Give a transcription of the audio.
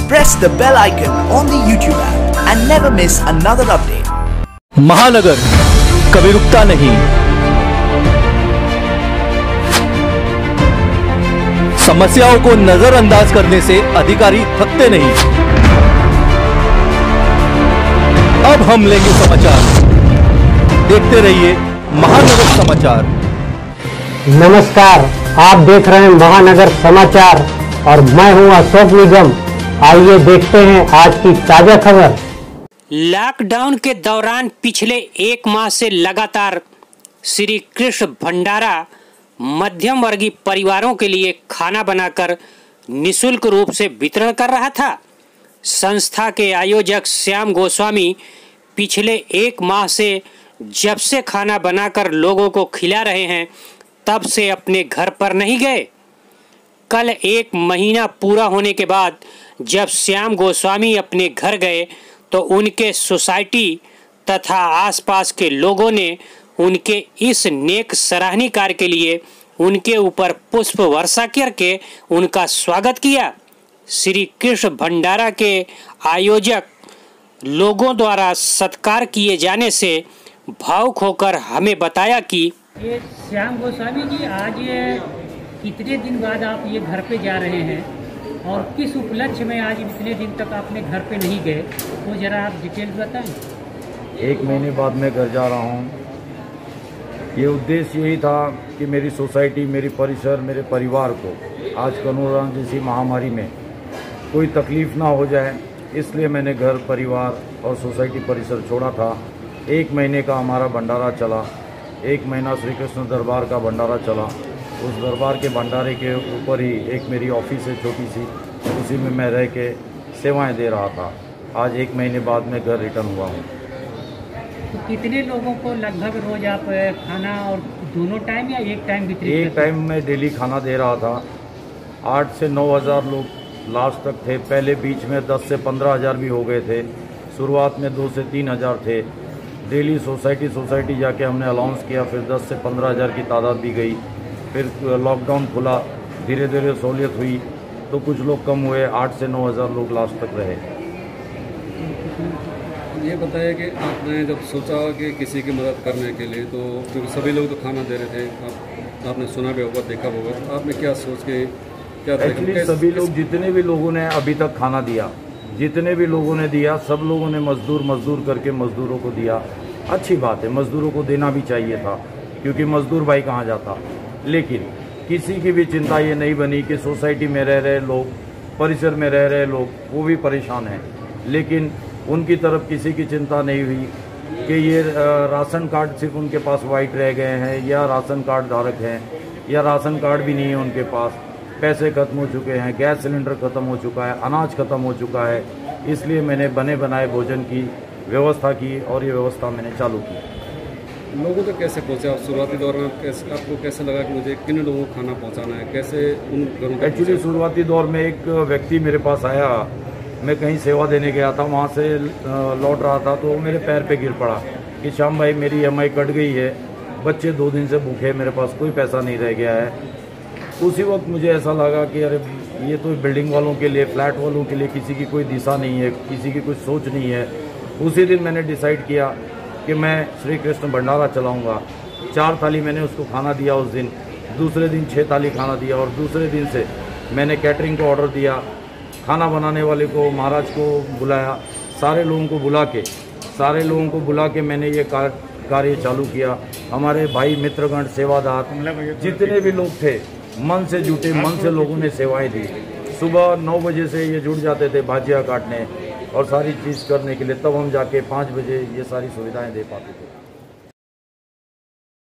Press the bell icon on the YouTube app and never miss another update. महानगर कभी रुकता नहीं। समस्याओं को नजरअंदाज करने से अधिकारी थकते नहीं। अब हम लेंगे समाचार, देखते रहिए महानगर समाचार। नमस्कार, आप देख रहे हैं महानगर समाचार और मैं हूं अशोक निगम। आइए देखते हैं आज की ताजा खबर। लॉकडाउन के दौरान पिछले एक माह से लगातार श्री कृष्ण भंडारा मध्यम वर्गीय परिवारों के लिए खाना बनाकर निःशुल्क रूप से वितरण कर रहा था। संस्था के आयोजक श्याम गोस्वामी पिछले एक माह से जब से खाना बनाकर लोगों को खिला रहे हैं तब से अपने घर पर नहीं गए। कल एक महीना पूरा होने के बाद जब श्याम गोस्वामी अपने घर गए तो उनके सोसाइटी तथा आसपास के लोगों ने उनके इस नेक सराहनीय कार्य के लिए उनके ऊपर पुष्प वर्षा करके उनका स्वागत किया। श्री कृष्ण भंडारा के आयोजक लोगों द्वारा सत्कार किए जाने से भावुक होकर हमें बताया कि ये श्याम गोस्वामी जी, आज ये कितने दिन बाद आप ये घर पे जा रहे हैं और किस उपलक्ष्य में आज इतने दिन तक आपने घर पे नहीं गए, वो जरा आप डिटेल बताएं। एक महीने बाद मैं घर जा रहा हूँ। ये उद्देश्य यही था कि मेरी सोसाइटी, मेरी परिसर, मेरे परिवार को आज कोरोना जैसी महामारी में कोई तकलीफ ना हो जाए, इसलिए मैंने घर, परिवार और सोसाइटी परिसर छोड़ा था। एक महीने का हमारा भंडारा चला। एक महीना श्री कृष्ण दरबार का भंडारा चला। उस दरबार के भंडारे के ऊपर ही एक मेरी ऑफिस है छोटी सी, उसी में मैं रह के सेवाएं दे रहा था। आज एक महीने बाद मैं घर रिटर्न हुआ हूँ। तो कितने लोगों को लगभग रोज आप खाना, और दोनों टाइम या एक टाइम वितरित? एक टाइम में डेली खाना दे रहा था। 8 से 9 हज़ार लोग लास्ट तक थे। पहले बीच में 10 से 15 हज़ार भी हो गए थे। शुरुआत में 2 से 3 हज़ार थे। डेली सोसाइटी जाके हमने अलाउंस किया, फिर 10 से 15 हज़ार की तादाद भी गई। फिर लॉकडाउन खुला, धीरे धीरे सहूलियत हुई तो कुछ लोग कम हुए। 8 से 9 हज़ार लोग लास्ट तक रहे। ये बताया कि आपने जब सोचा कि किसी की मदद करने के लिए, तो क्योंकि सभी लोग तो खाना दे रहे थे, आपने सुना भी होगा, देखा होगा, तो आपने क्या सोच के क्या? एक्चुअली सभी लोग, जितने भी लोगों ने अभी तक खाना दिया, जितने भी लोगों ने दिया, सब लोगों ने मजदूर करके मजदूरों को दिया। अच्छी बात है, मजदूरों को देना भी चाहिए था, क्योंकि मजदूर भाई कहाँ जाता। लेकिन किसी की भी चिंता ये नहीं बनी कि सोसाइटी में रह रहे लोग, परिसर में रह रहे लोग, वो भी परेशान हैं। लेकिन उनकी तरफ किसी की चिंता नहीं हुई कि ये राशन कार्ड सिर्फ उनके पास वाइट रह गए हैं, या राशन कार्ड धारक हैं, या राशन कार्ड भी नहीं है उनके पास, पैसे खत्म हो चुके हैं, गैस सिलेंडर खत्म हो चुका है, अनाज खत्म हो चुका है। इसलिए मैंने बने बनाए भोजन की व्यवस्था की और ये व्यवस्था मैंने चालू की। लोगों तक कैसे पहुँचे आप शुरुआती दौर में? आपको कैसे लगा कि मुझे किन लोगों को खाना पहुँचाना है, कैसे उन घरों तक? एक्चुअली शुरुआती दौर में एक व्यक्ति मेरे पास आया। मैं कहीं सेवा देने गया था, वहाँ से लौट रहा था तो मेरे पैर पे गिर पड़ा कि श्याम भाई, मेरी EMI कट गई है, बच्चे 2 दिन से भूखे, मेरे पास कोई पैसा नहीं रह गया है। उसी वक्त मुझे ऐसा लगा कि अरे ये तो बिल्डिंग वालों के लिए, फ्लैट वालों के लिए किसी की कोई दिशा नहीं है, किसी की कोई सोच नहीं है। उसी दिन मैंने डिसाइड किया कि मैं श्री कृष्ण भंडारा चलाऊँगा। 4 थाली मैंने उसको खाना दिया उस दिन। दूसरे दिन 6 थाली खाना दिया, और दूसरे दिन से मैंने कैटरिंग को ऑर्डर दिया। खाना बनाने वाले को, महाराज को बुलाया, सारे लोगों को बुला के मैंने ये कार्य चालू किया। हमारे भाई मित्रगण, सेवादार, जितने भी लोग थे, मन से जुटे, मन से लोगों ने सेवाएं दी। सुबह 9 बजे से ये जुट जाते थे भाजिया काटने और सारी चीज़ करने के लिए, तब हम जाके 5 बजे ये सारी सुविधाएं दे पाते थे।